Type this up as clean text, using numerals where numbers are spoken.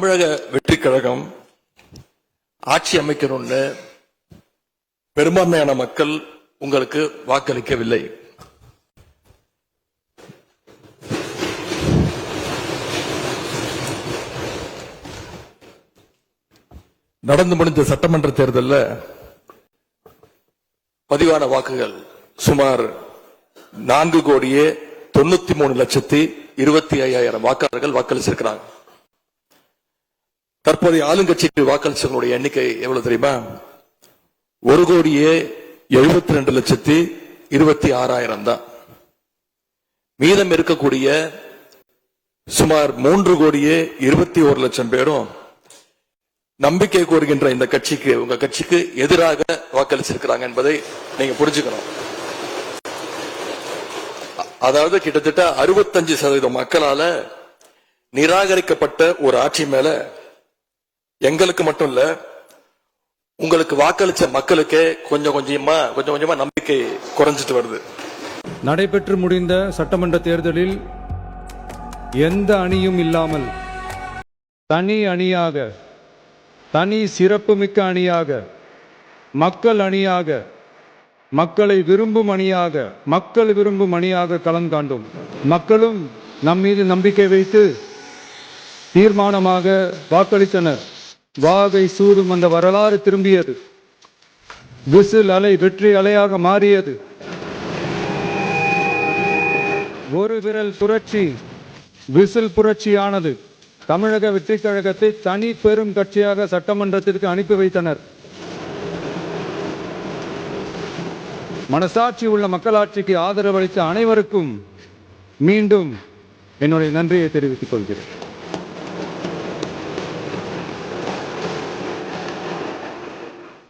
தமிழக வெற்றி கழகம் ஆட்சி அமைக்கணும்னு பெரும்பான்மையான மக்கள் உங்களுக்கு வாக்களிக்கவில்லை. நடந்து முடிந்த சட்டமன்ற தேர்தலில் பதிவான வாக்குகள் சுமார் 4,93,25,000 வாக்காளர்கள் வாக்களிச்சிருக்கிறாங்க. தற்போதைய ஆளுங்கட்சிக்கு வாக்களிச்சவங்களுடைய எண்ணிக்கை எவ்வளவு தெரியுமா? 1,72,26,000 தான். மீதம் இருக்கக்கூடிய சுமார் 3,21,00,000 பேரும் நம்பிக்கை கோருகின்ற இந்த கட்சிக்கு, உங்க கட்சிக்கு எதிராக வாக்களிச்சிருக்கிறாங்க என்பதை நீங்க புரிஞ்சுக்கணும். அதாவது கிட்டத்தட்ட 65% மக்களால நிராகரிக்கப்பட்ட ஒரு ஆட்சி மேல எங்களுக்கு மட்டும் இல்ல, உங்களுக்கு வாக்களிச்ச மக்களுக்கே கொஞ்சம் கொஞ்சமா நம்பிக்கை குறைஞ்சிட்டு வருது. நடைபெற்று முடிந்த சட்டமன்ற தேர்தலில் எந்த அணியும் இல்லாமல் தனி அணியாக, தனி சிறப்புமிக்க அணியாக, மக்கள் அணியாக, மக்களை விரும்பும் அணியாக, மக்கள் விரும்பும் அணியாக களம் காண்டோம். மக்களும் நம் மீது நம்பிக்கை வைத்து தீர்மானமாக வாக்களித்தனர். வாகை சூடும் அந்த வரலாறு திரும்பியது. விசில் அலை வெற்றி அலையாக மாறியது. ஒரு விரல் புரட்சி விசில் புரட்சியானது. தமிழக வெற்றி கழகத்தை தனி பெரும் கட்சியாக சட்டமன்றத்திற்கு அனுப்பி வைத்தனர். மனசாட்சி உள்ள மக்களாட்சிக்கு ஆதரவளித்த அனைவருக்கும் மீண்டும் என்னுடைய நன்றியை தெரிவித்துக் கொள்கிறேன்.